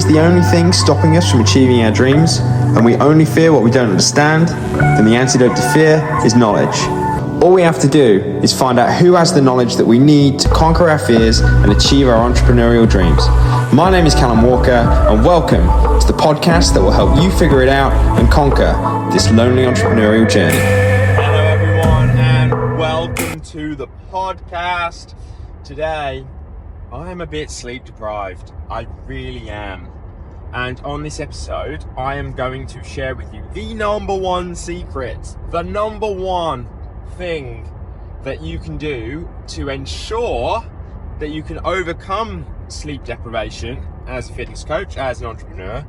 is the only thing stopping us from achieving our dreams, and we only fear what we don't understand, then the antidote to fear is knowledge. All we have to do is find out who has the knowledge that we need to conquer our fears and achieve our entrepreneurial dreams. My name is Callum Walker, and welcome to the podcast that will help you figure it out and conquer this lonely entrepreneurial journey. Hello everyone, and welcome to the podcast. Today, I am a bit sleep deprived. I really am. And on this episode, I am going to share with you the number one secret, the number one thing that you can do to ensure that you can overcome sleep deprivation as a fitness coach, as an entrepreneur,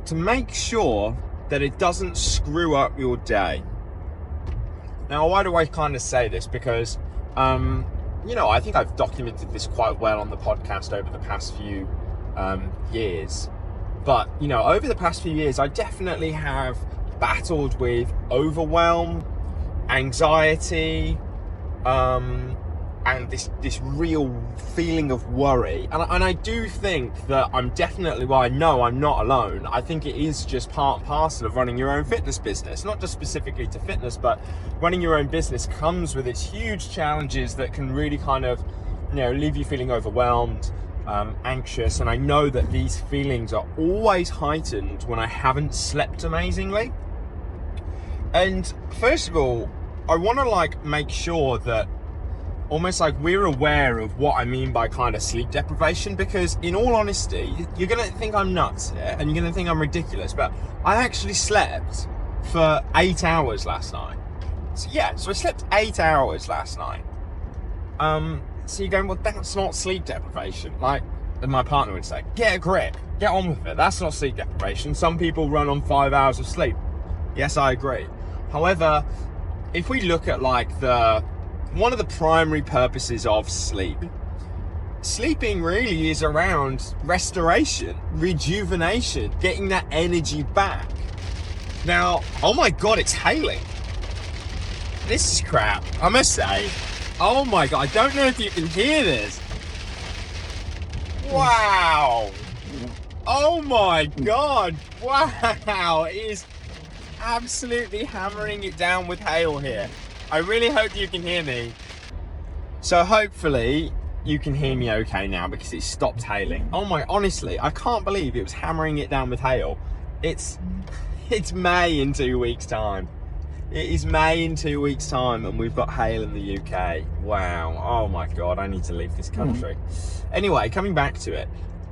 to make sure that it doesn't screw up your day. Now, why do I kind of say this? Because, I think I've documented this quite well on the podcast over the past few years. But, over the past few years, I definitely have battled with overwhelm, anxiety, and this real feeling of worry. And I do think that I'm definitely, well, I know I'm not alone. I think it is just part and parcel of running your own fitness business. Not just specifically to fitness, but running your own business comes with its huge challenges that can really kind of, leave you feeling overwhelmed, anxious. And I know that these feelings are always heightened when I haven't slept amazingly. And first of all, I want to make sure that almost we're aware of what I mean by kind of sleep deprivation, because in all honesty, you're going to think I'm nuts here and you're going to think I'm ridiculous, but I actually slept for 8 hours last night. So I slept 8 hours last night. So you're going, well, that's not sleep deprivation. And my partner would say, get a grip, get on with it. That's not sleep deprivation. Some people run on 5 hours of sleep. Yes, I agree. However, if we look at one of the primary purposes of sleeping really is around restoration, rejuvenation, getting that energy back. Now, oh my God, it's hailing. This is crap, I must say. Oh my God, I don't know if you can hear this. Wow. Oh my God. Wow, it is absolutely hammering it down with hail here. I really hope you can hear me. So hopefully you can hear me okay now because it stopped hailing. Honestly, I can't believe it was hammering it down with hail. It's May in 2 weeks' time. It is May in 2 weeks' time and we've got hail in the UK. Wow. Oh my God, I need to leave this country. Anyway, coming back to it.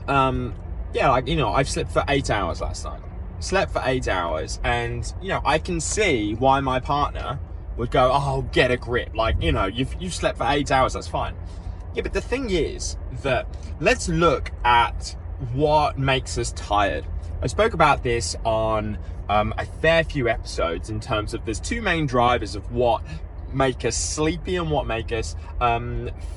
I've slept for 8 hours last night. Slept for 8 hours and, I can see why my partner would go, oh, get a grip. You've slept for 8 hours, that's fine. Yeah, but the thing is that let's look at what makes us tired. I spoke about this on a fair few episodes in terms of there's two main drivers of what make us sleepy and what make us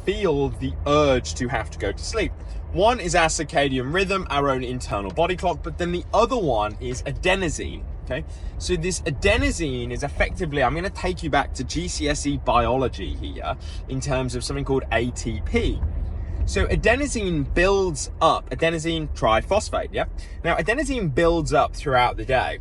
feel the urge to have to go to sleep. One is our circadian rhythm, our own internal body clock, but then the other one is adenosine. Okay, so this adenosine is effectively, I'm going to take you back to GCSE biology here in terms of something called ATP. So adenosine builds up, adenosine triphosphate, yeah? Now adenosine builds up throughout the day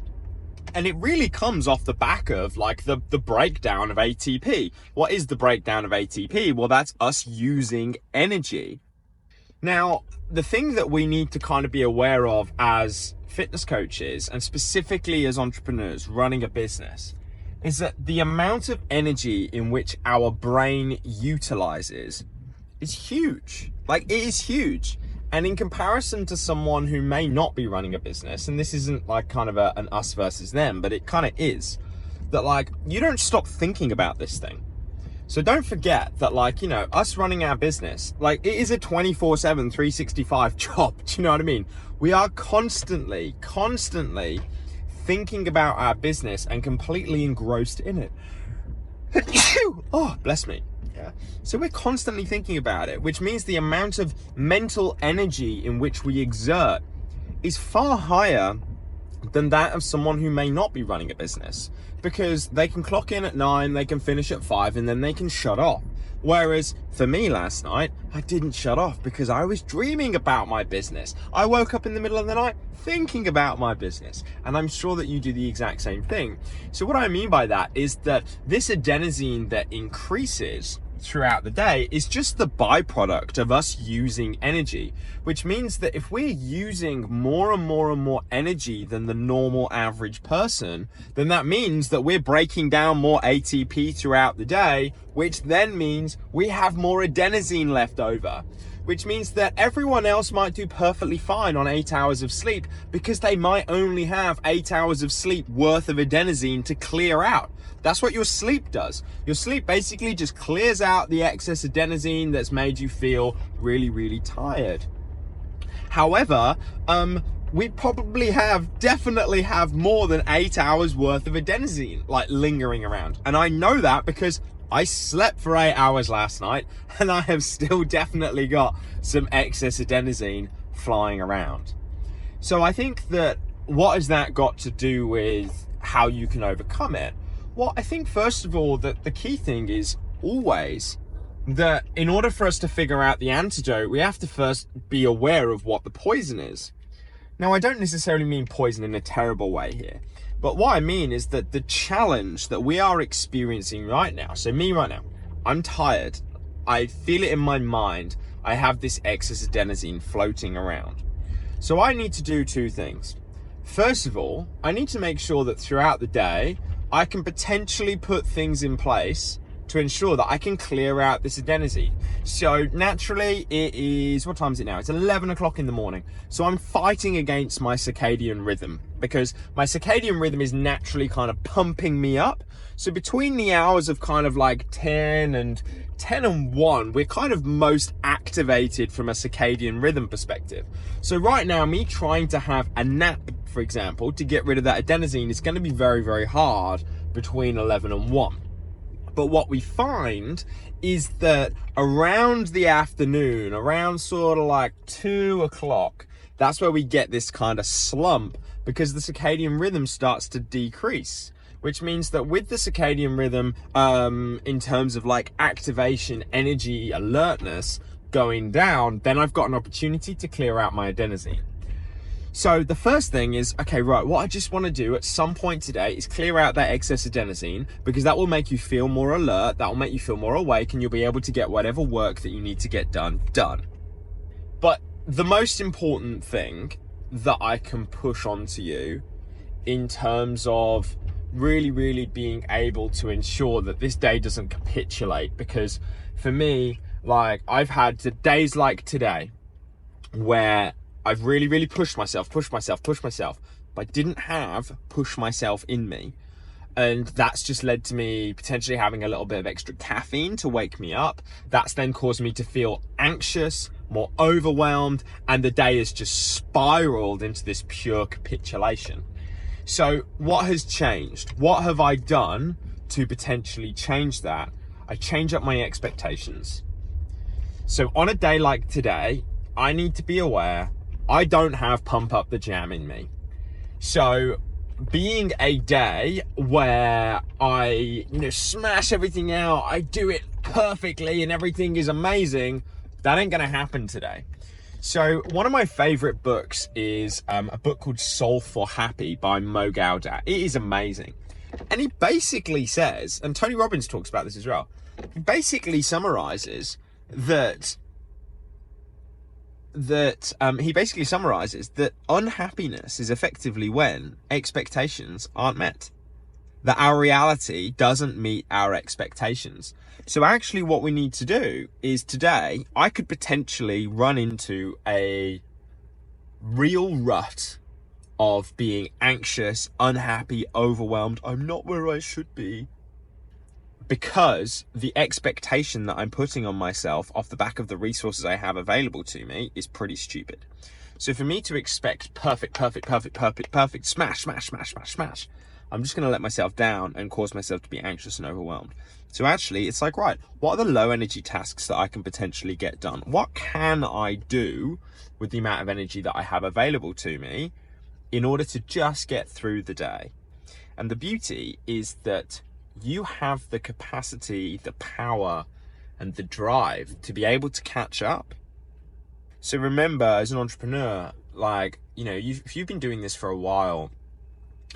and it really comes off the back of the breakdown of ATP. What is the breakdown of ATP? Well, that's us using energy. Now, the thing that we need to kind of be aware of as fitness coaches and specifically as entrepreneurs running a business is that the amount of energy in which our brain utilizes is huge. It is huge. And in comparison to someone who may not be running a business, and this isn't kind of an us versus them, but it kind of is, that you don't stop thinking about this thing. So don't forget that us running our business, it is a 24/7, 365 job. Do you know what I mean? We are constantly thinking about our business and completely engrossed in it. Oh, bless me. Yeah. So we're constantly thinking about it, which means the amount of mental energy in which we exert is far higher than that of someone who may not be running a business, because they can clock in at 9, they can finish at 5, and then they can shut off. Whereas for me last night, I didn't shut off because I was dreaming about my business. I woke up in the middle of the night thinking about my business, and I'm sure that you do the exact same thing. So what I mean by that is that this adenosine that increases throughout the day is just the byproduct of us using energy, which means that if we're using more and more and more energy than the normal average person, then that means that we're breaking down more ATP throughout the day, which then means we have more adenosine left over, which means that everyone else might do perfectly fine on 8 hours of sleep because they might only have 8 hours of sleep worth of adenosine to clear out. That's what your sleep does. Your sleep basically just clears out the excess adenosine that's made you feel really, really tired. However, we probably definitely have more than 8 hours worth of adenosine like lingering around. And I know that because I slept for 8 hours last night and I have still definitely got some excess adenosine flying around. So I think that what has that got to do with how you can overcome it? Well, I think first of all that the key thing is always that in order for us to figure out the antidote, we have to first be aware of what the poison is. Now, I don't necessarily mean poison in a terrible way here, but what I mean is that the challenge that we are experiencing right now, so me right now, I'm tired. I feel it in my mind. I have this excess adenosine floating around. So I need to do two things. First of all, I need to make sure that throughout the day, I can potentially put things in place to ensure that I can clear out this adenosine. So naturally it is, what time is it now? It's 11 o'clock in the morning. So I'm fighting against my circadian rhythm because my circadian rhythm is naturally kind of pumping me up. So between the hours of kind of like 10 and 1, we're kind of most activated from a circadian rhythm perspective. So right now, me trying to have a nap, for example, to get rid of that adenosine is going to be very, very hard between 11 and 1. But what we find is that around the afternoon, around sort of like 2 o'clock, that's where we get this kind of slump because the circadian rhythm starts to decrease, which means that with the circadian rhythm, in terms of like activation, energy, alertness going down, then I've got an opportunity to clear out my adenosine. So the first thing is, okay, right, what I just want to do at some point today is clear out that excess adenosine because that will make you feel more alert, that will make you feel more awake, and you'll be able to get whatever work that you need to get done. But the most important thing that I can push onto you in terms of really, really being able to ensure that this day doesn't capitulate, because for me, like, I've had days like today where I've really, really pushed myself, but I didn't have push myself in me. And that's just led to me potentially having a little bit of extra caffeine to wake me up. That's then caused me to feel anxious, more overwhelmed, and the day has just spiraled into this pure capitulation. So what has changed? What have I done to potentially change that? I change up my expectations. So on a day like today, I need to be aware I don't have pump up the jam in me. So being a day where I, smash everything out, I do it perfectly and everything is amazing, that ain't gonna happen today. So one of my favorite books is a book called Solve for Happy by Mo Gaudat. It is amazing. And he basically says, and Tony Robbins talks about this as well, he basically summarizes that unhappiness is effectively when expectations aren't met, that our reality doesn't meet our expectations. So actually what we need to do is today, I could potentially run into a real rut of being anxious, unhappy, overwhelmed. I'm not where I should be, because the expectation that I'm putting on myself off the back of the resources I have available to me is pretty stupid. So for me to expect perfect, smash, I'm just going to let myself down and cause myself to be anxious and overwhelmed. So actually, it's like, right, what are the low energy tasks that I can potentially get done? What can I do with the amount of energy that I have available to me in order to just get through the day. And the beauty is that you have the capacity, the power, and the drive to be able to catch up. So remember, as an entrepreneur, like, you know, if you've been doing this for a while,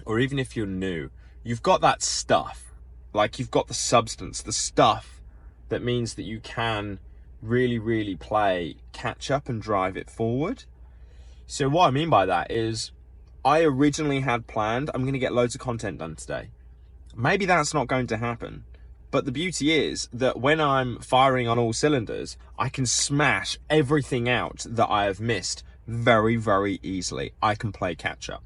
or even if you're new, you've got that stuff. Like, you've got the substance, the stuff that means that you can really, really play catch up and drive it forward. So what I mean by that is, I originally had planned, I'm going to get loads of content done today. Maybe that's not going to happen. But the beauty is that when I'm firing on all cylinders, I can smash everything out that I have missed very, very easily. I can play catch up.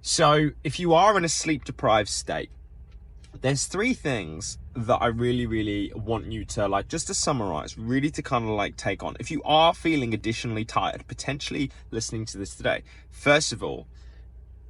So if you are in a sleep deprived state, there's 3 things that I really, really want you to, like, just to summarize, really to kind of like take on. If you are feeling additionally tired, potentially listening to this today, first of all,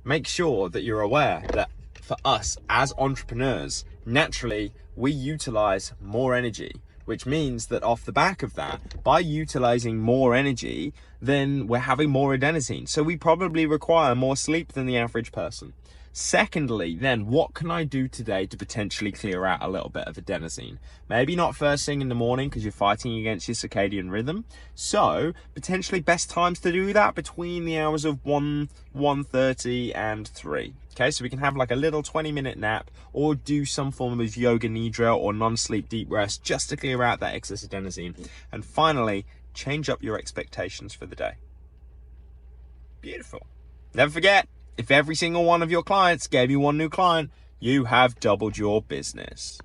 make sure that you're aware that for us as entrepreneurs, naturally, we utilize more energy, which means that off the back of that, by utilizing more energy, then we're having more adenosine. So we probably require more sleep than the average person. Secondly, then, what can I do today to potentially clear out a little bit of adenosine? Maybe not first thing in the morning because you're fighting against your circadian rhythm. So potentially best times to do that between the hours of 1:30 and 3. Okay, so we can have like a little 20-minute nap or do some form of yoga nidra or non-sleep deep rest just to clear out that excess adenosine. And finally, change up your expectations for the day. Beautiful. Never forget, if every single one of your clients gave you one new client, you have doubled your business.